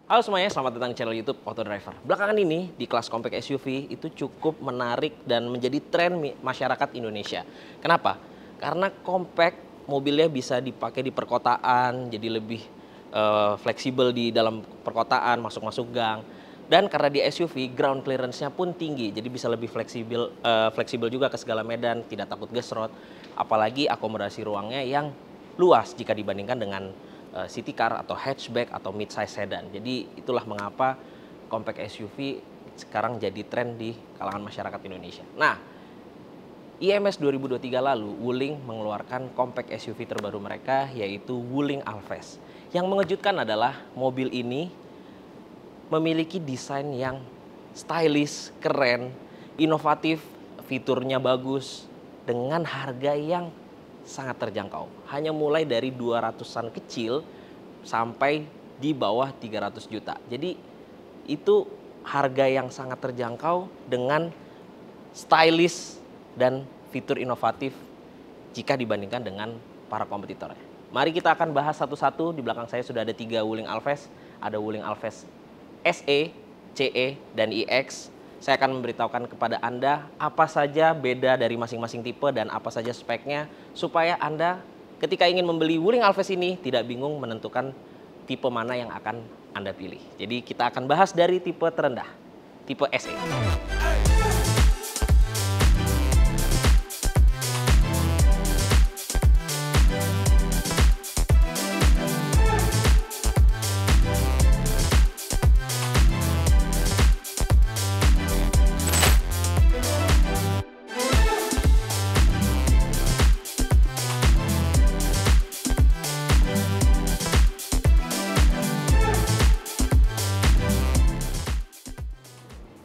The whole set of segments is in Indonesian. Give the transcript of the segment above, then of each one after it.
Halo semuanya, selamat datang di channel YouTube Auto Driver. Belakangan ini di kelas compact SUV itu cukup menarik dan menjadi tren masyarakat Indonesia. Kenapa? Karena compact mobilnya bisa dipakai di perkotaan, jadi lebih fleksibel di dalam perkotaan, masuk-masuk gang. Dan karena di SUV ground clearance-nya pun tinggi, jadi bisa lebih fleksibel juga ke segala medan, tidak takut gesrot. Apalagi akomodasi ruangnya yang luas jika dibandingkan dengan city car atau hatchback atau mid-size sedan. Jadi itulah mengapa compact SUV sekarang jadi tren di kalangan masyarakat Indonesia. Nah, IMS 2023 lalu Wuling mengeluarkan compact SUV terbaru mereka, yaitu Wuling Alphaz. Yang mengejutkan adalah mobil ini memiliki desain yang stylish, keren, inovatif, fiturnya bagus, dengan harga yang sangat terjangkau. Hanya mulai dari 200-an kecil sampai di bawah 300 juta. Jadi itu harga yang sangat terjangkau dengan stylish dan fitur inovatif jika dibandingkan dengan para kompetitornya. Mari kita akan bahas satu-satu. Di belakang saya sudah ada 3 Wuling Alphaz. Ada Wuling Alphaz SE, CE, dan iX. Saya akan memberitahukan kepada Anda apa saja beda dari masing-masing tipe dan apa saja speknya, supaya Anda ketika ingin membeli Wuling Alphaz ini tidak bingung menentukan tipe mana yang akan Anda pilih. Jadi kita akan bahas dari tipe terendah, tipe SE.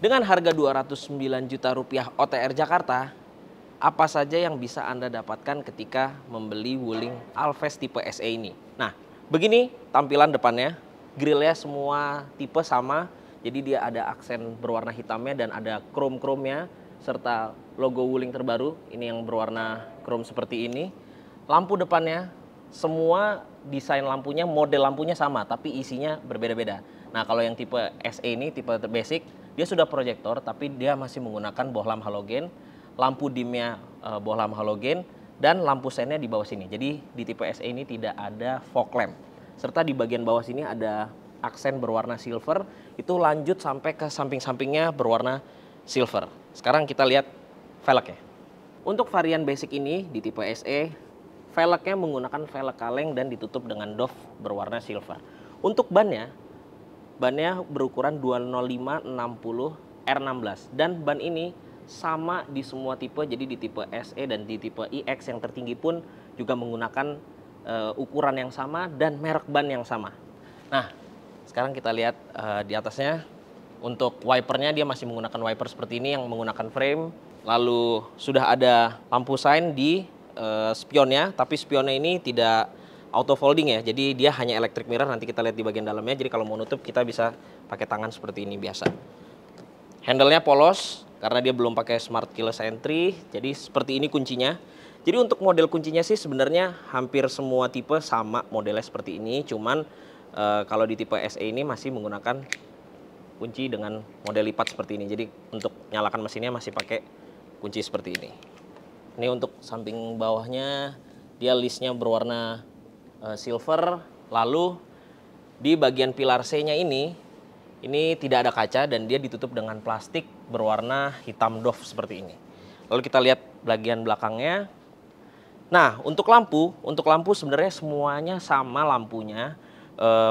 Dengan harga Rp209 juta OTR Jakarta, apa saja yang bisa Anda dapatkan ketika membeli Wuling Alphaz tipe SE ini? Nah, begini tampilan depannya. Grillnya semua tipe sama, jadi dia ada aksen berwarna hitamnya dan ada chrome-chrome-nya, serta logo Wuling terbaru, ini yang berwarna chrome seperti ini. Lampu depannya, semua desain lampunya, model lampunya sama, tapi isinya berbeda-beda. Nah, kalau yang tipe SE ini, tipe basic, dia sudah proyektor, tapi dia masih menggunakan bohlam halogen, lampu dimnya bohlam halogen, dan lampu sennya di bawah sini. Jadi di tipe SE ini tidak ada fog lamp. Serta di bagian bawah sini ada aksen berwarna silver, itu lanjut sampai ke samping-sampingnya berwarna silver. Sekarang kita lihat velgnya. Untuk varian basic ini di tipe SE, velgnya menggunakan velg kaleng dan ditutup dengan doff berwarna silver. Untuk bannya berukuran 205/60 R16 dan ban ini sama di semua tipe, jadi di tipe SE dan di tipe iX yang tertinggi pun juga menggunakan ukuran yang sama dan merek ban yang sama. Nah, sekarang kita lihat di atasnya. Untuk wipernya dia masih menggunakan wiper seperti ini yang menggunakan frame. Lalu sudah ada lampu sign di spionnya, tapi spionnya ini tidak auto folding ya, jadi dia hanya electric mirror. Nanti kita lihat di bagian dalamnya. Jadi kalau mau nutup kita bisa pakai tangan seperti ini biasa. Handle-nya polos karena dia belum pakai smart keyless entry, jadi seperti ini kuncinya. Jadi untuk model kuncinya sih sebenarnya hampir semua tipe sama modelnya seperti ini, cuman kalau di tipe SE ini masih menggunakan kunci dengan model lipat seperti ini. Jadi untuk nyalakan mesinnya masih pakai kunci seperti ini. Ini untuk samping bawahnya, dia listnya berwarna silver. Lalu di bagian pilar C-nya ini tidak ada kaca dan dia ditutup dengan plastik berwarna hitam doff seperti ini. Lalu kita lihat bagian belakangnya. Nah, untuk lampu sebenarnya semuanya sama lampunya.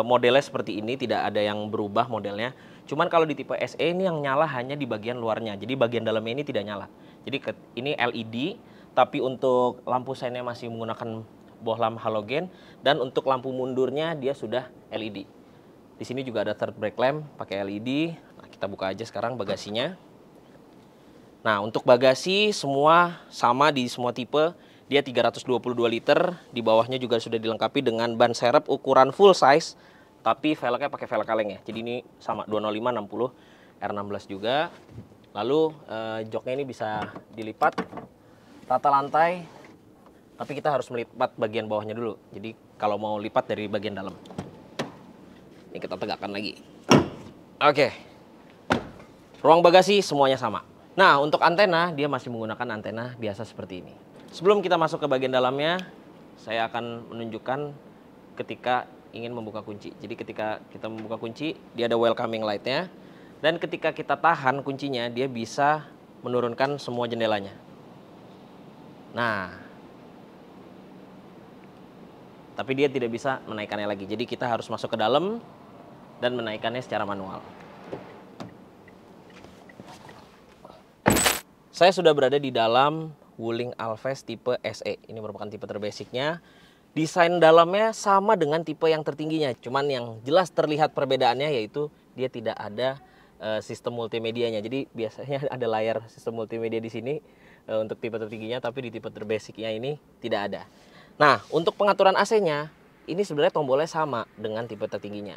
Modelnya seperti ini, tidak ada yang berubah modelnya. Cuman kalau di tipe SE ini yang nyala hanya di bagian luarnya. Jadi bagian dalamnya ini tidak nyala. Jadi ini LED, tapi untuk lampu seinnya masih menggunakan bohlam halogen, dan untuk lampu mundurnya dia sudah LED. Di sini juga ada third brake lamp pakai LED. Nah, kita buka aja sekarang bagasinya. Nah, untuk bagasi semua sama di semua tipe. Dia 322 liter. Di bawahnya juga sudah dilengkapi dengan ban serep ukuran full size, tapi velgnya pakai velg kaleng ya. Jadi ini sama 205/60 R16 juga. Lalu joknya ini bisa dilipat, rata lantai. Tapi kita harus melipat bagian bawahnya dulu. Jadi kalau mau lipat dari bagian dalam. Ini kita tegakkan lagi. Oke, ruang bagasi semuanya sama. Nah, untuk antena, dia masih menggunakan antena biasa seperti ini. Sebelum kita masuk ke bagian dalamnya, saya akan menunjukkan ketika ingin membuka kunci. Jadi ketika kita membuka kunci, dia ada welcoming light-nya. Dan ketika kita tahan kuncinya, dia bisa menurunkan semua jendelanya. Nah, tapi dia tidak bisa menaikkannya lagi. Jadi kita harus masuk ke dalam dan menaikkannya secara manual. Saya sudah berada di dalam Wuling Alphest tipe SE. Ini merupakan tipe terbasicnya. Desain dalamnya sama dengan tipe yang tertingginya. Cuman yang jelas terlihat perbedaannya yaitu dia tidak ada sistem multimedianya. Jadi biasanya ada layar sistem multimedia di sini untuk tipe tertingginya, tapi di tipe terbasicnya ini tidak ada. Nah, untuk pengaturan AC-nya, ini sebenarnya tombolnya sama dengan tipe tertingginya.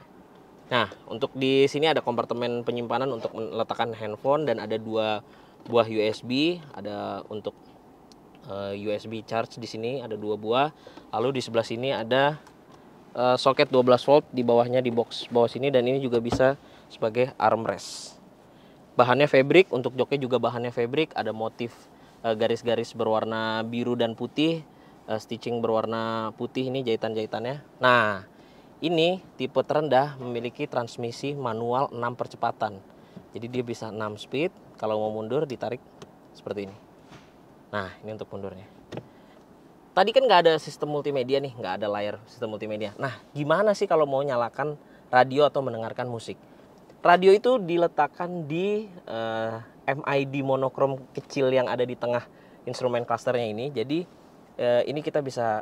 Nah, untuk di sini ada kompartemen penyimpanan untuk meletakkan handphone dan ada 2 buah USB, ada untuk USB charge di sini ada 2 buah. Lalu di sebelah sini ada soket 12 volt di bawahnya di box bawah sini, dan ini juga bisa sebagai armrest. Bahannya fabric, untuk joknya juga bahannya fabric, ada motif garis-garis berwarna biru dan putih, stitching berwarna putih, ini jahitan-jahitannya. Nah, ini tipe terendah memiliki transmisi manual 6 percepatan. Jadi dia bisa 6 speed, kalau mau mundur ditarik seperti ini. Nah, ini untuk mundurnya. Tadi kan nggak ada sistem multimedia nih, nggak ada layar sistem multimedia. Nah, gimana sih kalau mau nyalakan radio atau mendengarkan musik? Radio itu diletakkan di MID monokrom kecil yang ada di tengah instrumen clusternya ini. Jadi ini kita bisa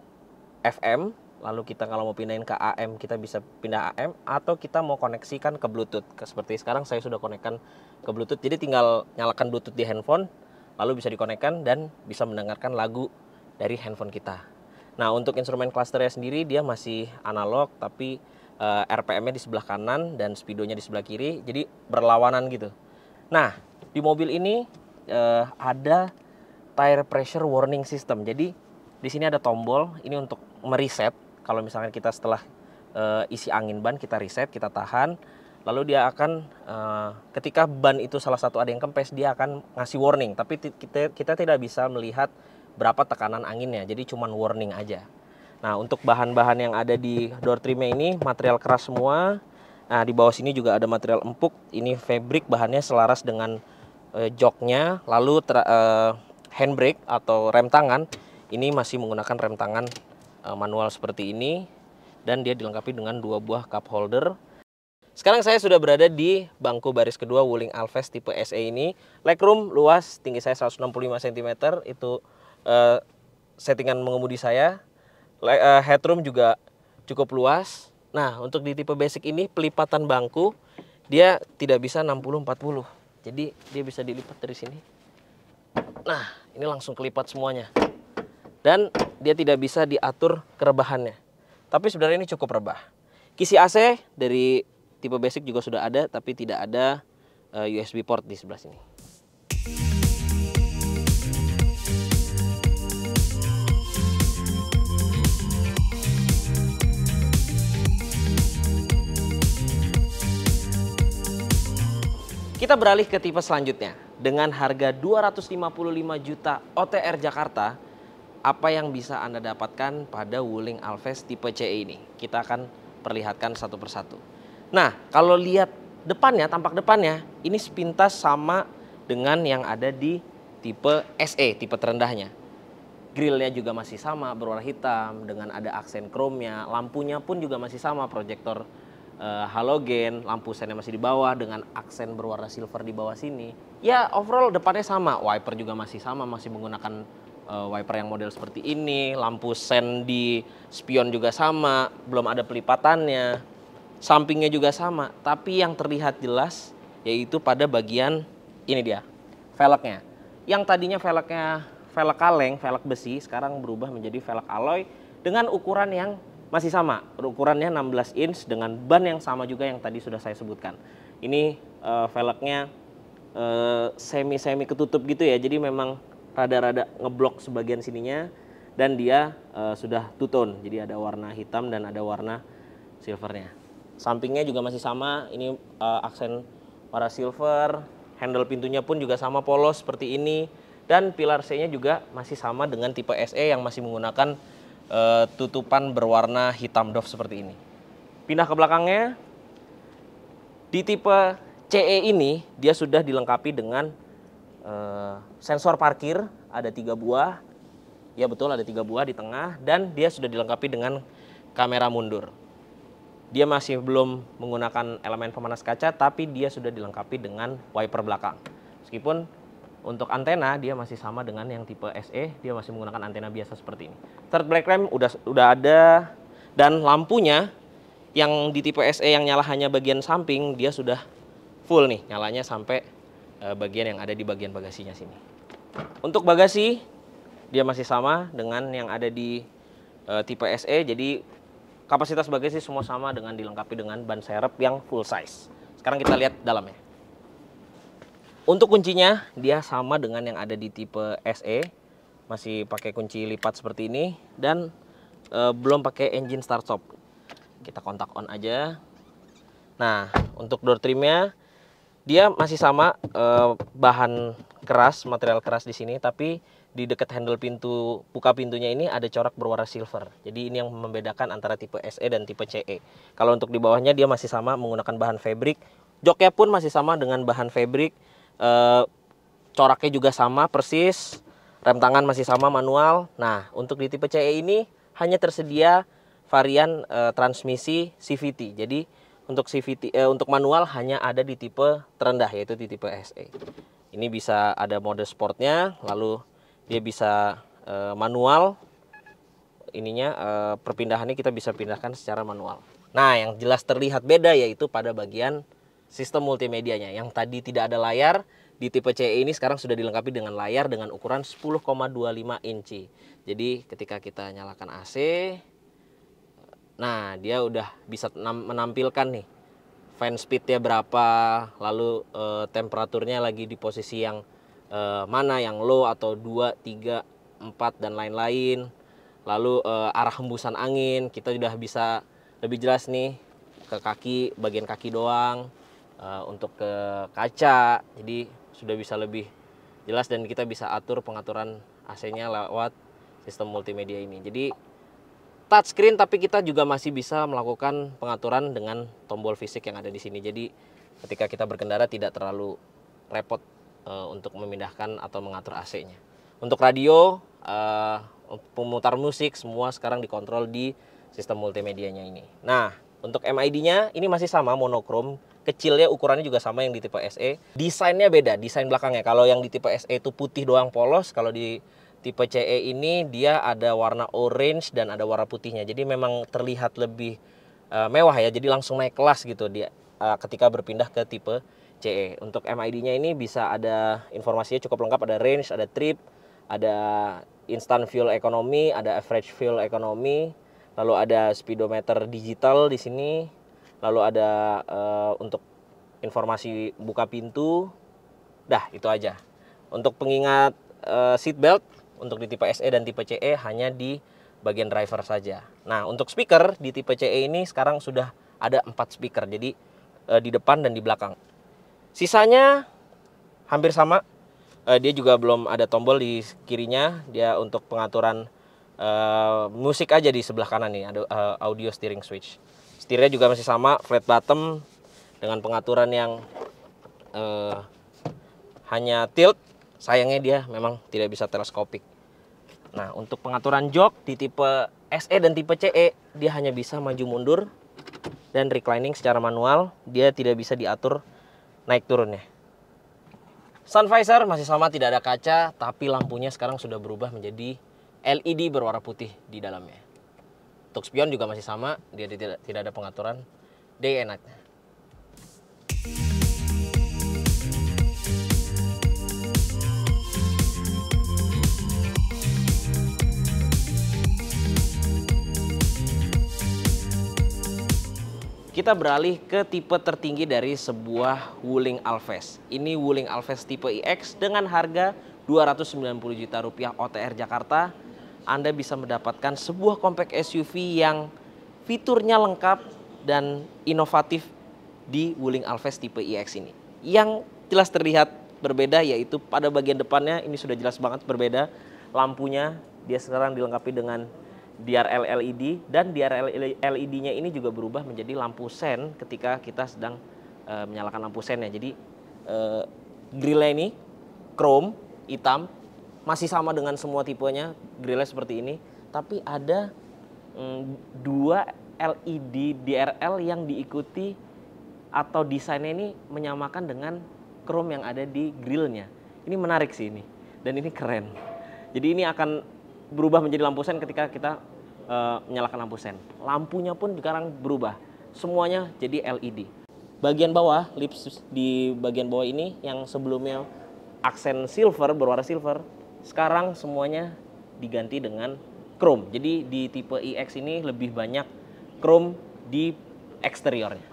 FM, lalu kita kalau mau pindahin ke AM kita bisa pindah AM, atau kita mau koneksikan ke Bluetooth. Seperti sekarang saya sudah konekkan ke Bluetooth, jadi tinggal nyalakan Bluetooth di handphone, lalu bisa dikonekkan dan bisa mendengarkan lagu dari handphone kita. Nah, untuk instrumen clusternya sendiri dia masih analog, tapi RPM-nya di sebelah kanan dan speedonya di sebelah kiri, jadi berlawanan gitu. Nah, di mobil ini ada tire pressure warning system. Jadi di sini ada tombol ini untuk mereset. Kalau misalnya kita setelah isi angin ban, kita reset, kita tahan, lalu dia akan ketika ban itu salah satu ada yang kempes, dia akan ngasih warning. Tapi kita tidak bisa melihat berapa tekanan anginnya, jadi cuman warning aja. Nah, untuk bahan-bahan yang ada di door trimnya ini material keras semua. Nah, di bawah sini juga ada material empuk. Ini fabric, bahannya selaras dengan joknya. Lalu handbrake atau rem tangan ini masih menggunakan rem tangan manual seperti ini, dan dia dilengkapi dengan 2 buah cup holder. Sekarang saya sudah berada di bangku baris kedua Wuling Alphest tipe SE ini. Legroom luas, tinggi saya 165 cm, itu settingan mengemudi saya. Headroom juga cukup luas. Nah, untuk di tipe basic ini pelipatan bangku dia tidak bisa 60-40. Jadi dia bisa dilipat dari sini. Nah, ini langsung kelipat semuanya. Dan dia tidak bisa diatur kerebahannya. Tapi sebenarnya ini cukup rebah. Kisi AC dari tipe basic juga sudah ada, tapi tidak ada USB port di sebelah sini. Kita beralih ke tipe selanjutnya. Dengan harga 255 juta OTR Jakarta, apa yang bisa Anda dapatkan pada Wuling Alphest tipe CE ini? Kita akan perlihatkan satu persatu. Nah, kalau lihat depannya, tampak depannya, ini sepintas sama dengan yang ada di tipe SE, tipe terendahnya. Grillnya juga masih sama, berwarna hitam, dengan ada aksen chrome-nya. Lampunya pun juga masih sama, proyektor halogen, lampu sennya masih di bawah dengan aksen berwarna silver di bawah sini. Ya, overall depannya sama, wiper juga masih sama, masih menggunakan wiper yang model seperti ini. Lampu sen di spion juga sama, belum ada pelipatannya. Sampingnya juga sama, tapi yang terlihat jelas yaitu pada bagian ini dia, velgnya. Yang tadinya velgnya velg kaleng, velg besi, sekarang berubah menjadi velg alloy dengan ukuran yang masih sama, ukurannya 16 inch dengan ban yang sama juga yang tadi sudah saya sebutkan. Ini velgnya semi-semi ketutup gitu ya, jadi memang rada-rada ngeblok sebagian sininya, dan dia sudah two tone, jadi ada warna hitam dan ada warna silvernya. Sampingnya juga masih sama, ini aksen warna silver, handle pintunya pun juga sama polos seperti ini, dan pilar C-nya juga masih sama dengan tipe SE yang masih menggunakan tutupan berwarna hitam doff seperti ini. Pindah ke belakangnya, di tipe CE ini dia sudah dilengkapi dengan sensor parkir, ada 3 buah, ya betul ada 3 buah di tengah, dan dia sudah dilengkapi dengan kamera mundur. Dia masih belum menggunakan elemen pemanas kaca, tapi dia sudah dilengkapi dengan wiper belakang. Meskipun untuk antena dia masih sama dengan yang tipe SE, dia masih menggunakan antena biasa seperti ini. Third brake lamp udah ada, dan lampunya yang di tipe SE yang nyala hanya bagian samping, dia sudah full nih, nyalanya sampai bagian yang ada di bagian bagasinya sini. Untuk bagasi dia masih sama dengan yang ada di tipe SE, jadi kapasitas bagasi semua sama dengan dilengkapi dengan ban serep yang full size. Sekarang kita lihat dalamnya. Untuk kuncinya dia sama dengan yang ada di tipe SE, masih pakai kunci lipat seperti ini, dan belum pakai engine start stop. Kita kontak on aja. Nah, untuk door trimnya dia masih sama, bahan keras, material keras di sini, tapi di dekat handle pintu, buka pintunya ini ada corak berwarna silver. Jadi ini yang membedakan antara tipe SE dan tipe CE. Kalau untuk di bawahnya dia masih sama menggunakan bahan fabric. Joknya pun masih sama dengan bahan fabric. Coraknya juga sama persis. Rem tangan masih sama manual. Nah, untuk di tipe CE ini hanya tersedia varian transmisi CVT. Jadi untuk CVT, untuk manual hanya ada di tipe terendah, yaitu di tipe SE. Ini bisa ada mode sportnya, lalu dia bisa manual. Ininya perpindahannya kita bisa pindahkan secara manual. Nah, yang jelas terlihat beda yaitu pada bagian sistem multimedianya. Yang tadi tidak ada layar, di tipe CE ini sekarang sudah dilengkapi dengan layar dengan ukuran 10,25 inci. Jadi ketika kita nyalakan AC, nah dia udah bisa menampilkan nih fan speednya berapa, lalu temperaturnya lagi di posisi yang mana, yang low atau 2, 3, 4 dan lain-lain. Lalu arah hembusan angin kita sudah bisa lebih jelas nih ke kaki, bagian kaki doang, untuk ke kaca. Jadi sudah bisa lebih jelas dan kita bisa atur pengaturan AC-nya lewat sistem multimedia ini. Jadi touchscreen, tapi kita juga masih bisa melakukan pengaturan dengan tombol fisik yang ada di sini. Jadi ketika kita berkendara tidak terlalu repot untuk memindahkan atau mengatur AC-nya. Untuk radio, pemutar musik, semua sekarang dikontrol di sistem multimedianya ini. Nah, untuk MID-nya ini masih sama, monokrom. Kecilnya ukurannya juga sama yang di tipe SE. Desainnya beda, desain belakangnya. Kalau yang di tipe SE itu putih doang polos, kalau di tipe CE ini dia ada warna orange dan ada warna putihnya. Jadi memang terlihat lebih mewah ya, jadi langsung naik kelas gitu dia ketika berpindah ke tipe CE. Untuk MID-nya ini bisa ada informasinya cukup lengkap, ada range, ada trip, ada instant fuel economy, ada average fuel economy, lalu ada speedometer digital di sini, lalu ada untuk informasi buka pintu. Dah, itu aja. Untuk pengingat seat belt untuk di tipe SE dan tipe CE hanya di bagian driver saja. Nah, untuk speaker di tipe CE ini sekarang sudah ada 4 speaker, jadi di depan dan di belakang. Sisanya hampir sama, dia juga belum ada tombol di kirinya. Dia untuk pengaturan musik aja di sebelah kanan nih, ada audio steering switch. Setirnya juga masih sama, flat bottom dengan pengaturan yang hanya tilt. Sayangnya dia memang tidak bisa teleskopik. Nah, untuk pengaturan jok di tipe SE dan tipe CE dia hanya bisa maju mundur dan reclining secara manual. Dia tidak bisa diatur naik turunnya. Sun visor masih sama, tidak ada kaca, tapi lampunya sekarang sudah berubah menjadi LED berwarna putih di dalamnya. Untuk spion juga masih sama, dia tidak ada pengaturan day and night. Kita beralih ke tipe tertinggi dari sebuah Wuling Alphest. Ini Wuling Alphest tipe iX dengan harga Rp290 juta OTR Jakarta. Anda bisa mendapatkan sebuah compact SUV yang fiturnya lengkap, dan inovatif di Wuling Alphest tipe iX ini. Yang jelas terlihat berbeda yaitu pada bagian depannya ini sudah jelas banget berbeda. Lampunya dia sekarang dilengkapi dengan DRL LED dan DRL LED-nya ini juga berubah menjadi lampu sen ketika kita sedang menyalakan lampu sennya. Jadi grillnya ini chrome hitam, masih sama dengan semua tipenya, grillnya seperti ini, tapi ada dua LED DRL yang diikuti atau desainnya ini menyamakan dengan chrome yang ada di grillnya. Ini menarik sih ini, dan ini keren. Jadi ini akan berubah menjadi lampu sen ketika kita menyalakan lampu sen. Lampunya pun sekarang berubah, semuanya jadi LED. Bagian bawah, lips di bagian bawah ini yang sebelumnya aksen silver, berwarna silver, sekarang semuanya diganti dengan chrome. Jadi di tipe iX ini lebih banyak chrome di eksteriornya.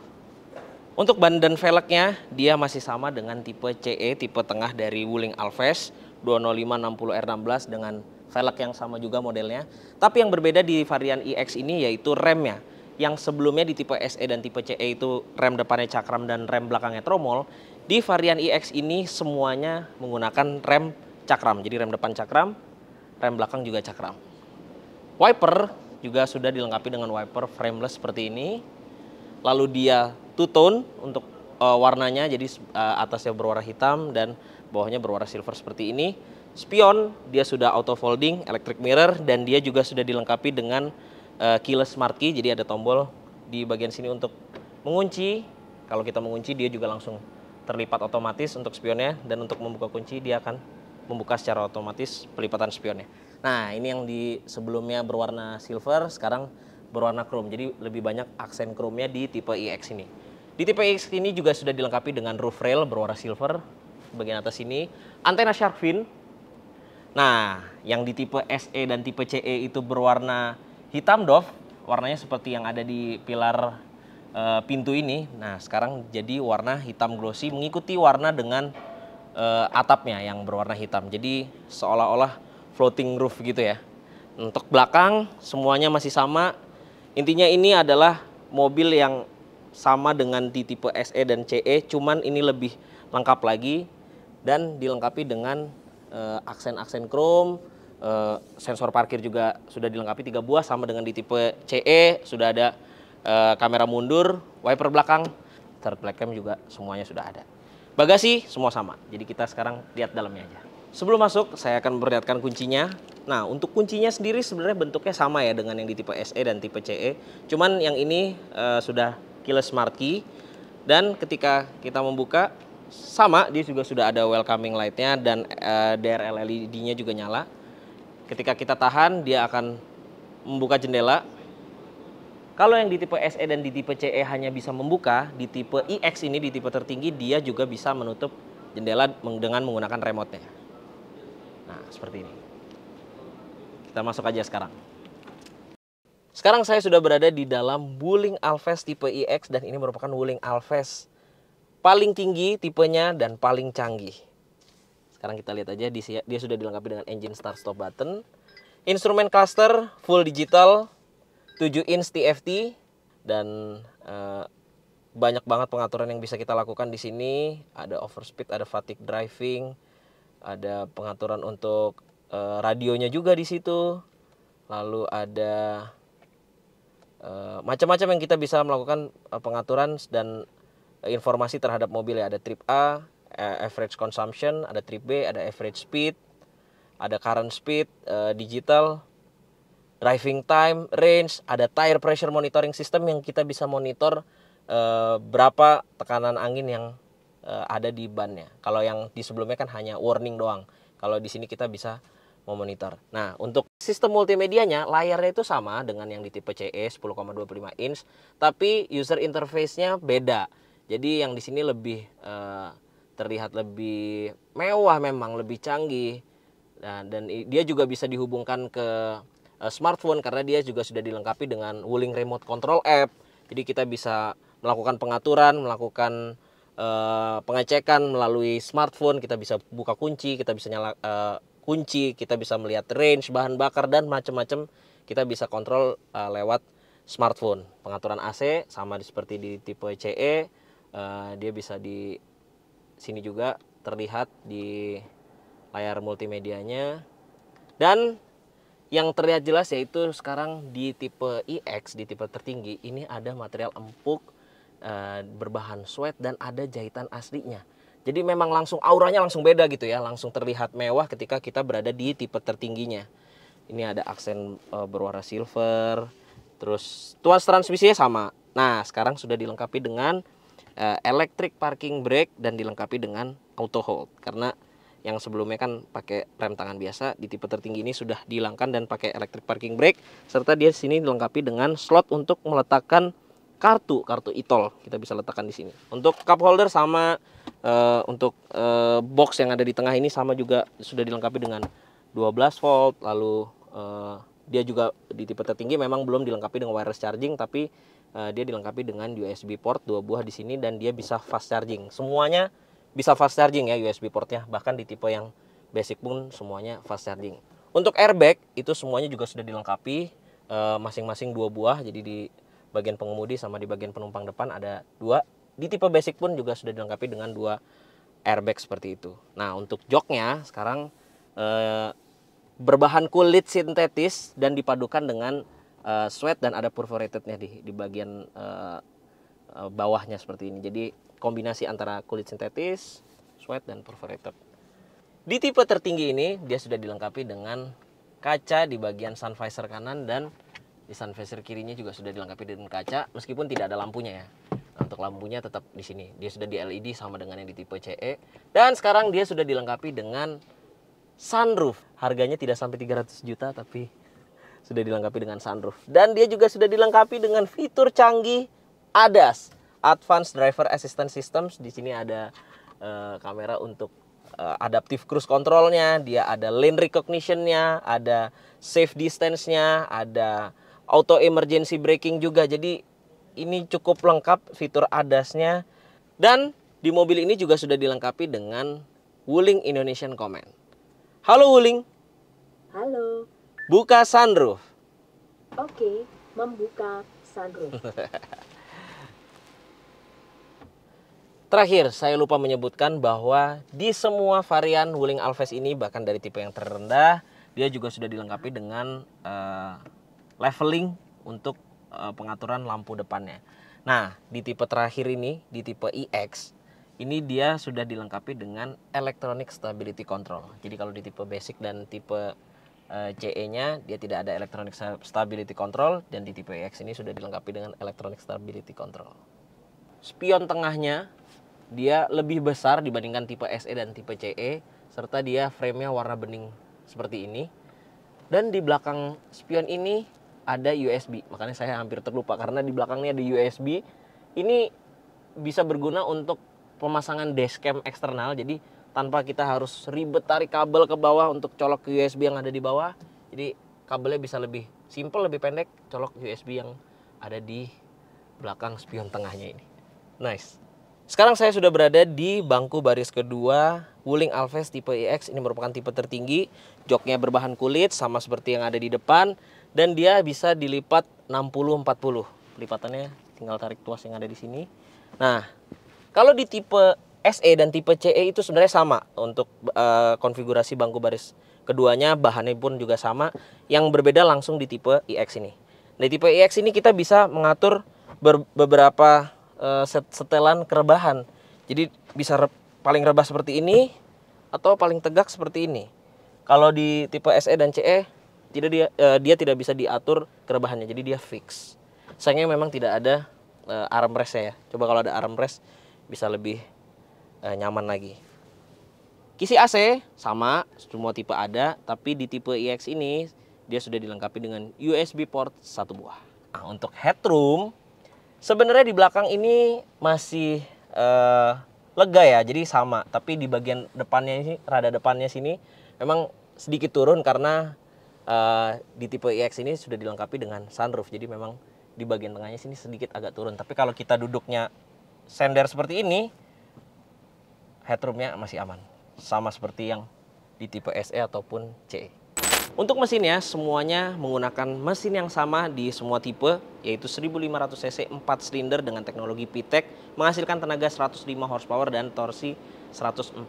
Untuk ban dan velgnya dia masih sama dengan tipe CE, tipe tengah dari Wuling Alphest 205/60R16 dengan velg yang sama juga modelnya. Tapi yang berbeda di varian iX ini yaitu remnya. Yang sebelumnya di tipe SE dan tipe CE itu rem depannya cakram dan rem belakangnya tromol. Di varian iX ini semuanya menggunakan rem cakram. Jadi rem depan cakram, rem belakang juga cakram. Wiper juga sudah dilengkapi dengan wiper frameless seperti ini. Lalu dia two-tone untuk warnanya, jadi atasnya berwarna hitam dan bawahnya berwarna silver seperti ini. Spion dia sudah auto folding, electric mirror, dan dia juga sudah dilengkapi dengan keyless smart key. Jadi ada tombol di bagian sini untuk mengunci. Kalau kita mengunci dia juga langsung terlipat otomatis untuk spionnya, dan untuk membuka kunci dia akan membuka secara otomatis pelipatan spionnya. Nah, ini yang di sebelumnya berwarna silver, sekarang berwarna chrome. Jadi lebih banyak aksen chrome-nya di tipe iX ini. Di tipe iX ini juga sudah dilengkapi dengan roof rail berwarna silver bagian atas ini, antena shark fin. Nah, yang di tipe SE dan tipe CE itu berwarna hitam doff, warnanya seperti yang ada di pilar pintu ini. Nah, sekarang jadi warna hitam glossy mengikuti warna dengan atapnya yang berwarna hitam. Jadi seolah-olah floating roof gitu ya. Untuk belakang semuanya masih sama. Intinya ini adalah mobil yang sama dengan di tipe SE dan CE, cuman ini lebih lengkap lagi dan dilengkapi dengan aksen-aksen chrome. Sensor parkir juga sudah dilengkapi 3 buah sama dengan di tipe CE. Sudah ada kamera mundur, wiper belakang, third black cam juga semuanya sudah ada. Bagasi semua sama, jadi kita sekarang lihat dalamnya aja. Sebelum masuk saya akan memperlihatkan kuncinya. Nah, untuk kuncinya sendiri sebenarnya bentuknya sama ya dengan yang di tipe SE dan tipe CE. Cuman yang ini sudah keyless smart key, dan ketika kita membuka sama, dia juga sudah ada welcoming light-nya dan DRL LED-nya juga nyala. Ketika kita tahan, dia akan membuka jendela. Kalau yang di tipe SE dan di tipe CE hanya bisa membuka, di tipe iX ini, di tipe tertinggi, dia juga bisa menutup jendela dengan menggunakan remote-nya. Nah, seperti ini. Kita masuk aja sekarang. Sekarang saya sudah berada di dalam Wuling Alphest tipe iX, dan ini merupakan Wuling Alphest paling tinggi tipenya dan paling canggih. Sekarang kita lihat aja, dia sudah dilengkapi dengan engine start stop button. Instrumen cluster full digital, 7 inch TFT, dan banyak banget pengaturan yang bisa kita lakukan di sini. Ada overspeed, ada fatigue driving, ada pengaturan untuk radionya juga di situ. Lalu ada macam-macam yang kita bisa melakukan pengaturan dan informasi terhadap mobil ya. Ada trip A, average consumption, ada trip B, ada average speed, ada current speed, digital, driving time, range, ada tire pressure monitoring system yang kita bisa monitor berapa tekanan angin yang ada di bannya. Kalau yang di sebelumnya kan hanya warning doang. Kalau di sini kita bisa memonitor. Nah, untuk sistem multimedianya, layarnya itu sama dengan yang di tipe CE 10,25 inch, tapi user interface-nya beda. Jadi yang di sini lebih terlihat lebih mewah, memang lebih canggih. Nah, dan dia juga bisa dihubungkan ke smartphone karena dia juga sudah dilengkapi dengan Wuling Remote Control App. Jadi kita bisa melakukan pengaturan, melakukan pengecekan melalui smartphone. Kita bisa buka kunci, kita bisa nyala kunci, kita bisa melihat range, bahan bakar, dan macam-macam kita bisa kontrol lewat smartphone. Pengaturan AC sama seperti di tipe CE, dia bisa di sini juga terlihat di layar multimedianya. Dan yang terlihat jelas yaitu sekarang di tipe iX, di tipe tertinggi, ini ada material empuk berbahan sweat dan ada jahitan aslinya. Jadi memang langsung auranya langsung beda gitu ya, langsung terlihat mewah ketika kita berada di tipe tertingginya. Ini ada aksen berwarna silver, terus tuas transmisinya sama. Nah, sekarang sudah dilengkapi dengan electric parking brake dan dilengkapi dengan auto hold. Karena yang sebelumnya kan pakai rem tangan biasa, di tipe tertinggi ini sudah dihilangkan dan pakai electric parking brake, serta dia sini dilengkapi dengan slot untuk meletakkan kartu e-tol, kita bisa letakkan di sini. Untuk cup holder sama untuk box yang ada di tengah ini sama juga sudah dilengkapi dengan 12 volt. Lalu dia juga di tipe tertinggi memang belum dilengkapi dengan wireless charging, tapi dia dilengkapi dengan USB port 2 buah di sini dan dia bisa fast charging. Semuanya bisa fast charging ya USB portnya, bahkan di tipe yang basic pun semuanya fast charging. Untuk airbag itu semuanya juga sudah dilengkapi masing-masing 2 buah, jadi di bagian pengemudi sama di bagian penumpang depan ada 2. Di tipe basic pun juga sudah dilengkapi dengan 2 airbag seperti itu. Nah, untuk joknya sekarang berbahan kulit sintetis dan dipadukan dengan sweat dan ada perforatednya di bagian bawahnya seperti ini. Jadi kombinasi antara kulit sintetis, sweat dan perforated. Di tipe tertinggi ini dia sudah dilengkapi dengan kaca di bagian sun visor kanan dan di sun visor kirinya juga sudah dilengkapi dengan kaca, meskipun tidak ada lampunya ya. Nah, untuk lampunya tetap di sini. Dia sudah di LED sama dengan yang di tipe CE. Dan sekarang dia sudah dilengkapi dengan sunroof. Harganya tidak sampai 300 juta tapi sudah dilengkapi dengan sunroof. Dan dia juga sudah dilengkapi dengan fitur canggih ADAS, Advanced Driver Assistance Systems. Di sini ada kamera untuk adaptive cruise controlnya, dia ada lane recognition-nya, ada safe distance-nya, ada auto emergency braking juga. Jadi ini cukup lengkap fitur ADAS-nya. Dan di mobil ini juga sudah dilengkapi dengan Wuling Indonesian Command. Halo Wuling. Halo. Buka sunroof. Oke, membuka sunroof. Terakhir, saya lupa menyebutkan bahwa di semua varian Wuling Alphest ini, bahkan dari tipe yang terendah, dia juga sudah dilengkapi dengan leveling untuk pengaturan lampu depannya. Nah, di tipe terakhir ini, di tipe iX, ini dia sudah dilengkapi dengan electronic stability control. Jadi kalau di tipe basic dan tipe CE-nya dia tidak ada electronic stability control, dan di tipe iX ini sudah dilengkapi dengan electronic stability control. Spion tengahnya dia lebih besar dibandingkan tipe SE dan tipe CE, serta dia frame-nya warna bening seperti ini. Dan di belakang spion ini ada USB, makanya saya hampir terlupa karena di belakangnya ada USB. Ini bisa berguna untuk pemasangan dashcam eksternal, jadi tanpa kita harus ribet tarik kabel ke bawah untuk colok ke USB yang ada di bawah. Jadi kabelnya bisa lebih simple, lebih pendek, colok USB yang ada di belakang spion tengahnya ini. Nice. Sekarang saya sudah berada di bangku baris kedua Wuling Alphest tipe iX. Ini merupakan tipe tertinggi. Joknya berbahan kulit sama seperti yang ada di depan, dan dia bisa dilipat 60-40. Lipatannya tinggal tarik tuas yang ada di sini. Nah, kalau di tipe SE dan tipe CE itu sebenarnya sama untuk konfigurasi bangku baris keduanya, bahannya pun juga sama. Yang berbeda langsung di tipe iX ini. Di tipe iX ini kita bisa mengatur beberapa setelan kerebahan. Jadi bisa paling rebah seperti ini atau paling tegak seperti ini. Kalau di tipe SE dan CE dia tidak bisa diatur kerebahannya, jadi dia fix. Sayangnya memang tidak ada armrest ya. Coba kalau ada armrest bisa lebih nyaman lagi. Kisi AC sama, semua tipe ada, tapi di tipe iX ini dia sudah dilengkapi dengan USB port 1 buah. Nah, untuk headroom sebenarnya di belakang ini masih lega ya, jadi sama. Tapi di bagian depannya ini, rada depannya sini memang sedikit turun karena di tipe iX ini sudah dilengkapi dengan sunroof. Jadi memang di bagian tengahnya sini sedikit agak turun. Tapi kalau kita duduknya sender seperti ini, headroomnya masih aman. Sama seperti yang di tipe SE ataupun CE. Untuk mesinnya semuanya menggunakan mesin yang sama di semua tipe, yaitu 1500 cc 4 silinder dengan teknologi VTEC, menghasilkan tenaga 105 horsepower dan torsi 143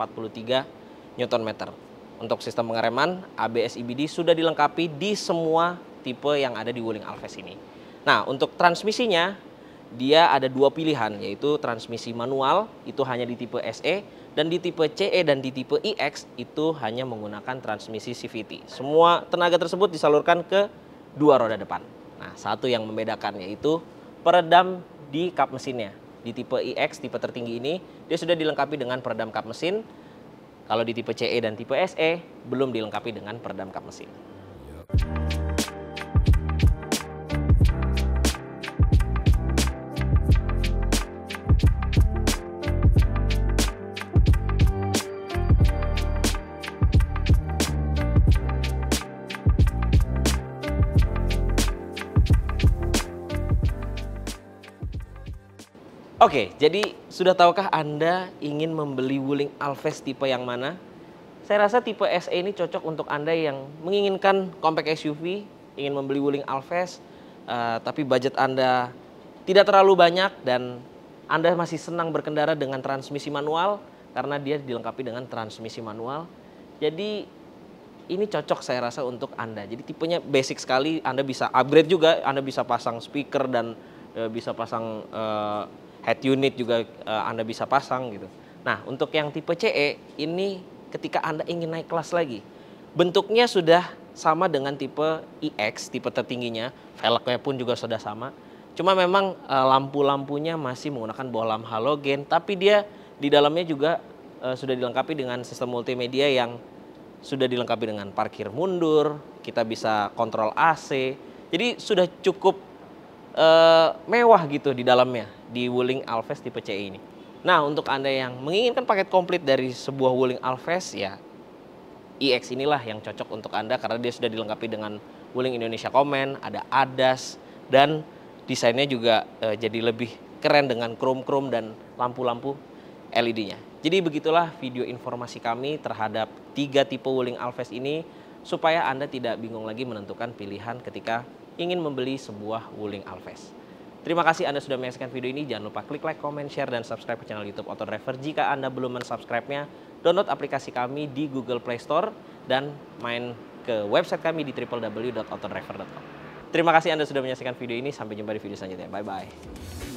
Nm. Untuk sistem pengereman, ABS EBD sudah dilengkapi di semua tipe yang ada di Wuling Alphest ini. Nah, untuk transmisinya dia ada dua pilihan, yaitu transmisi manual itu hanya di tipe SE, dan di tipe CE dan di tipe iX itu hanya menggunakan transmisi CVT. Semua tenaga tersebut disalurkan ke dua roda depan. Nah, satu yang membedakan yaitu peredam di kap mesinnya. Di tipe iX, tipe tertinggi ini, dia sudah dilengkapi dengan peredam kap mesin. Kalau di tipe CE dan tipe SE, belum dilengkapi dengan peredam kap mesin. Oke, jadi sudah tahukah Anda ingin membeli Wuling Alphest tipe yang mana? Saya rasa tipe SE ini cocok untuk Anda yang menginginkan compact SUV, ingin membeli Wuling Alphest, tapi budget Anda tidak terlalu banyak dan Anda masih senang berkendara dengan transmisi manual karena dia dilengkapi dengan transmisi manual. Jadi ini cocok saya rasa untuk Anda. Jadi tipenya basic sekali, Anda bisa upgrade juga, Anda bisa pasang speaker dan bisa pasang head unit juga Anda bisa pasang gitu. Nah, untuk yang tipe CE ini ketika Anda ingin naik kelas lagi, bentuknya sudah sama dengan tipe iX, tipe tertingginya, velgnya pun juga sudah sama. Cuma memang lampu-lampunya masih menggunakan bohlam halogen, tapi dia di dalamnya juga sudah dilengkapi dengan sistem multimedia yang sudah dilengkapi dengan parkir mundur, kita bisa kontrol AC. Jadi sudah cukup mewah gitu di dalamnya di Wuling Alphest tipe CE ini. Nah, untuk Anda yang menginginkan paket komplit dari sebuah Wuling Alphest, ya iX inilah yang cocok untuk Anda karena dia sudah dilengkapi dengan Wuling Indonesia Comment, ada ADAS, dan desainnya juga jadi lebih keren dengan chrome-chrome dan lampu-lampu LED-nya. Jadi begitulah video informasi kami terhadap 3 tipe Wuling Alphest ini supaya Anda tidak bingung lagi menentukan pilihan ketika ingin membeli sebuah Wuling Alphest. Terima kasih Anda sudah menyaksikan video ini. Jangan lupa klik like, comment, share, dan subscribe ke channel YouTube Autodriver. Jika Anda belum mensubscribe-nya, download aplikasi kami di Google Play Store dan main ke website kami di www.autodriver.com. Terima kasih Anda sudah menyaksikan video ini. Sampai jumpa di video selanjutnya. Bye-bye.